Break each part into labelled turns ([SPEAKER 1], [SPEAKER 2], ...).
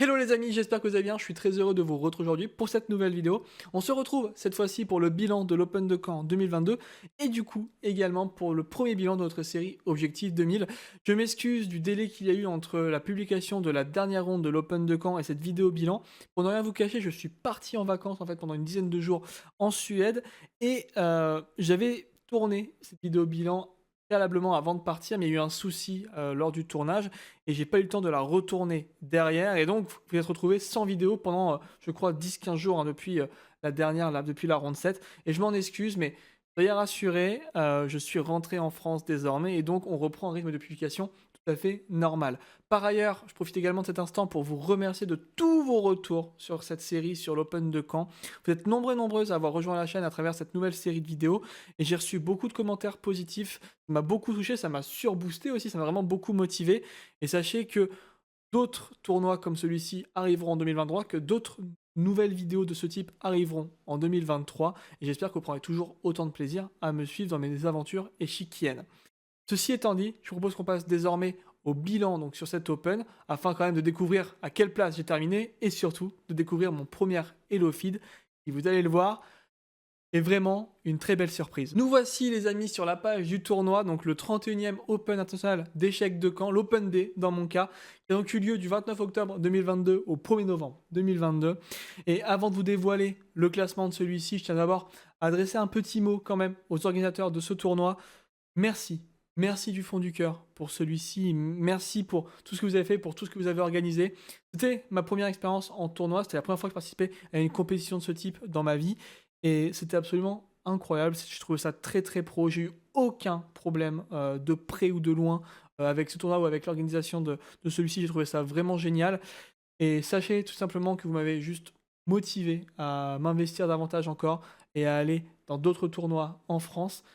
[SPEAKER 1] Hello les amis, j'espère que vous allez bien, je suis très heureux de vous retrouver aujourd'hui pour cette nouvelle vidéo. On se retrouve cette fois-ci pour le bilan de l'Open de Caen 2022 et du coup également pour le premier bilan de notre série Objectif 2000. Je m'excuse du délai qu'il y a eu entre la publication de la dernière ronde de l'Open de Caen et cette vidéo bilan. Pour ne rien vous cacher, je suis parti en vacances en fait pendant une dizaine de jours en Suède et j'avais tourné cette vidéo bilan préalablement avant de partir, mais il y a eu un souci lors du tournage et j'ai pas eu le temps de la retourner derrière. Et donc, vous êtes retrouvé sans vidéo pendant, je crois, 10-15 jours hein, depuis la dernière, là, depuis la ronde 7. Et je m'en excuse, mais soyez rassurés, je suis rentré en France désormais et donc on reprend un rythme de publication tout à fait normal. Par ailleurs, je profite également de cet instant pour vous remercier de tous vos retours sur cette série, sur l'Open de Caen. Vous êtes nombreux et nombreuses à avoir rejoint la chaîne à travers cette nouvelle série de vidéos et j'ai reçu beaucoup de commentaires positifs. Ça m'a beaucoup touché, ça m'a surboosté aussi, ça m'a vraiment beaucoup motivé. Et sachez que d'autres tournois comme celui-ci arriveront en 2023, que d'autres nouvelles vidéos de ce type arriveront en 2023. Et j'espère que vous prendrez toujours autant de plaisir à me suivre dans mes aventures échiquiennes. Ceci étant dit, je vous propose qu'on passe désormais au bilan donc, sur cet Open, afin quand même de découvrir à quelle place j'ai terminé, et surtout de découvrir mon premier Elo Feed, qui vous allez le voir, est vraiment une très belle surprise. Nous voici les amis sur la page du tournoi, donc le 31e Open international d'échecs de Caen, l'Open D dans mon cas, qui a donc eu lieu du 29 octobre 2022 au 1er novembre 2022. Et avant de vous dévoiler le classement de celui-ci, je tiens d'abord à adresser un petit mot quand même aux organisateurs de ce tournoi. Merci. Merci du fond du cœur pour celui-ci. Merci pour tout ce que vous avez fait, pour tout ce que vous avez organisé. C'était ma première expérience en tournoi. C'était la première fois que je participais à une compétition de ce type dans ma vie. Et c'était absolument incroyable. Je trouvais ça très très pro. J'ai eu aucun problème de près ou de loin avec ce tournoi ou avec l'organisation de celui-ci. J'ai trouvé ça vraiment génial. Et sachez tout simplement que vous m'avez juste motivé à m'investir davantage encore et à aller dans d'autres tournois en France.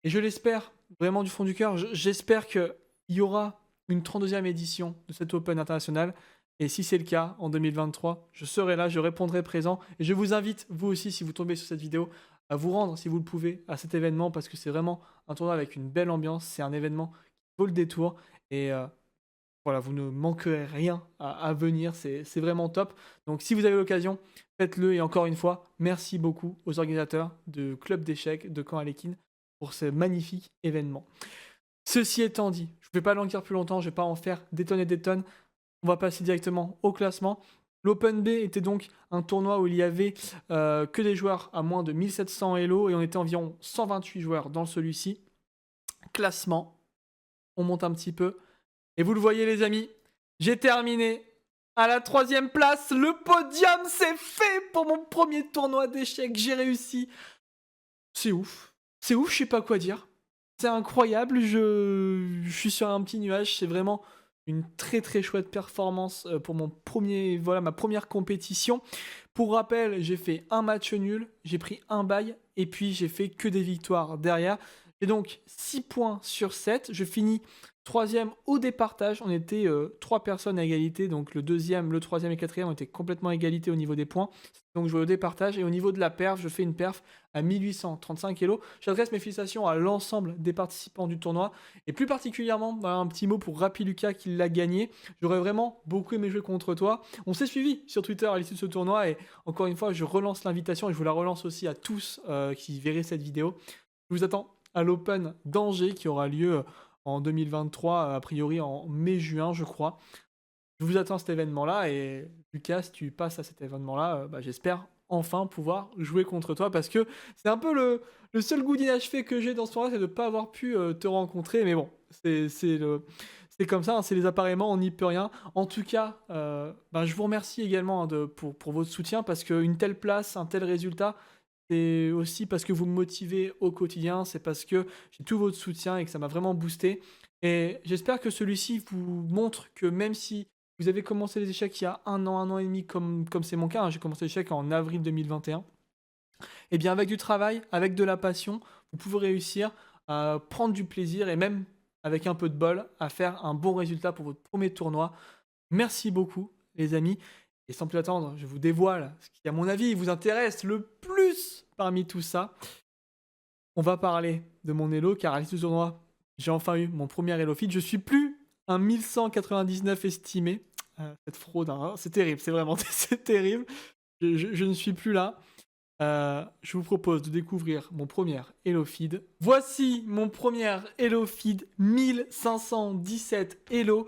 [SPEAKER 1] Et je l'espère vraiment du fond du cœur. J'espère qu'il y aura une 32e édition de cet Open international. Et si c'est le cas, en 2023, je serai là, je répondrai présent. Et je vous invite, vous aussi, si vous tombez sur cette vidéo, à vous rendre, si vous le pouvez, à cet événement. Parce que c'est vraiment un tournoi avec une belle ambiance. C'est un événement qui vaut le détour. Et voilà, vous ne manquerez rien à venir. C'est vraiment top. Donc si vous avez l'occasion, faites-le. Et encore une fois, merci beaucoup aux organisateurs de Club d'échecs de Caen Aléquin pour ce magnifique événement. Ceci étant dit, je ne vais pas l'enquérir plus longtemps, je ne vais pas en faire des tonnes et des tonnes. On va passer directement au classement. L'Open B était donc un tournoi où il y avait que des joueurs à moins de 1700 Elo et on était environ 128 joueurs dans celui-ci. Classement, on monte un petit peu. Et vous le voyez les amis, j'ai terminé à la 3e place. Le podium, c'est fait pour mon premier tournoi d'échecs. J'ai réussi. C'est ouf. C'est ouf, je sais pas quoi dire. C'est incroyable, je suis sur un petit nuage. C'est vraiment une très très chouette performance pour ma première compétition. Pour rappel, j'ai fait un match nul, j'ai pris un bail et puis j'ai fait que des victoires derrière. J'ai donc 6 points sur 7. Je finis 3e au départage. On était 3 personnes à égalité. Donc le 2e, le 3e et le 4e, on était complètement à égalité au niveau des points. Donc je vais au départage. Et au niveau de la perf, je fais une perf à 1835 kg. J'adresse mes félicitations à l'ensemble des participants du tournoi. Et plus particulièrement, un petit mot pour Rapi Lucas qui l'a gagné. J'aurais vraiment beaucoup aimé jouer contre toi. On s'est suivi sur Twitter à l'issue de ce tournoi. Et encore une fois, je relance l'invitation et je vous la relance aussi à tous qui verraient cette vidéo. Je vous attends à l'Open d'Angers qui aura lieu en 2023, a priori en mai-juin, je crois. Je vous attends à cet événement-là et Lucas, si tu passes à cet événement-là, j'espère enfin pouvoir jouer contre toi parce que c'est un peu le seul goût d'inachevé que j'ai dans ce tournoi, c'est de ne pas avoir pu te rencontrer. Mais bon, c'est comme ça, hein, c'est les appareillements, on n'y peut rien. En tout cas, je vous remercie également pour votre soutien parce qu'une telle place, un tel résultat, c'est aussi parce que vous me motivez au quotidien, c'est parce que j'ai tout votre soutien et que ça m'a vraiment boosté. Et j'espère que celui-ci vous montre que même si vous avez commencé les échecs il y a un an et demi, comme c'est mon cas, hein, j'ai commencé les échecs en avril 2021, et bien avec du travail, avec de la passion, vous pouvez réussir à prendre du plaisir et même avec un peu de bol, à faire un bon résultat pour votre premier tournoi. Merci beaucoup, les amis. Et sans plus attendre, je vous dévoile ce qui, à mon avis, vous intéresse le plus parmi tout ça. On va parler de mon Elo, car à l'issue du tournoi, j'ai enfin eu mon premier Elo Feed. Je suis plus un 1199 estimé. cette fraude, hein. C'est terrible, c'est vraiment c'est terrible. Je ne suis plus là. Je vous propose de découvrir mon premier Hello Feed. Voici mon premier Hello Feed, 1517 Hello.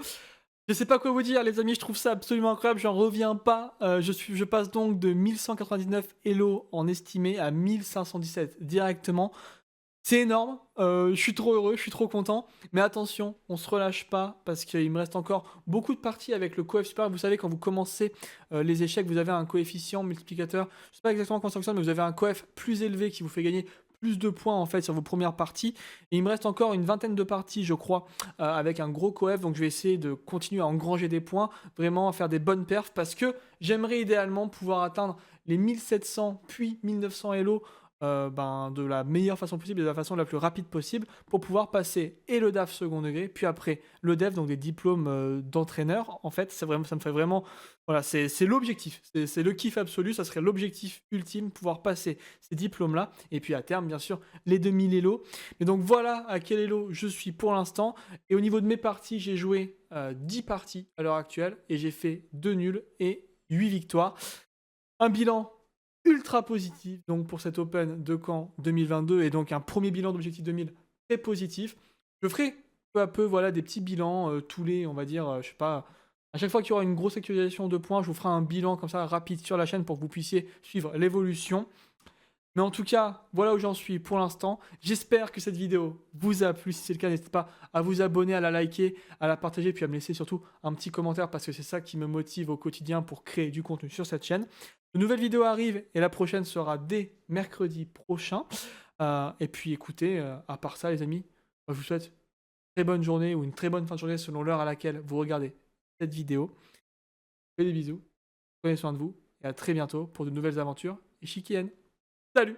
[SPEAKER 1] Je sais pas quoi vous dire, les amis, je trouve ça absolument incroyable, j'en reviens pas. Je passe donc de 1199 Hello en estimé à 1517 directement. C'est énorme, je suis trop heureux, je suis trop content. Mais attention, on se relâche pas parce qu'il me reste encore beaucoup de parties avec le coef supérieur. Vous savez, quand vous commencez les échecs, vous avez un coefficient multiplicateur. Je sais pas exactement comment ça fonctionne, mais vous avez un coef plus élevé qui vous fait gagner plus de points en fait sur vos premières parties. Et il me reste encore une vingtaine de parties, je crois, avec un gros coef. Donc je vais essayer de continuer à engranger des points, vraiment à faire des bonnes perfs parce que j'aimerais idéalement pouvoir atteindre les 1700 puis 1900 Elo de la meilleure façon possible et de la façon la plus rapide possible pour pouvoir passer et le DAF second degré, puis après le DEF, donc des diplômes d'entraîneur. En fait, ça me fait vraiment... Voilà, c'est l'objectif, c'est le kiff absolu, ça serait l'objectif ultime, pouvoir passer ces diplômes-là, et puis à terme, bien sûr, les 2000 Elo. Mais donc voilà à quel Elo je suis pour l'instant, et au niveau de mes parties, j'ai joué 10 parties à l'heure actuelle, et j'ai fait 2 nuls et 8 victoires. Un bilan ultra positif donc pour cet Open de Caen 2022 et donc un premier bilan d'Objectif 2000 très positif. Je ferai peu à peu voilà, des petits bilans tous les, on va dire, je sais pas, à chaque fois qu'il y aura une grosse actualisation de points, je vous ferai un bilan comme ça rapide sur la chaîne pour que vous puissiez suivre l'évolution. Mais en tout cas, voilà où j'en suis pour l'instant. J'espère que cette vidéo vous a plu. Si c'est le cas, n'hésitez pas à vous abonner, à la liker, à la partager, puis à me laisser surtout un petit commentaire parce que c'est ça qui me motive au quotidien pour créer du contenu sur cette chaîne. De nouvelles vidéos arrivent et la prochaine sera dès mercredi prochain. Et puis écoutez, à part ça les amis, je vous souhaite une très bonne journée ou une très bonne fin de journée selon l'heure à laquelle vous regardez cette vidéo. Je vous fais des bisous, prenez soin de vous et à très bientôt pour de nouvelles aventures. Et Shikien. Salut!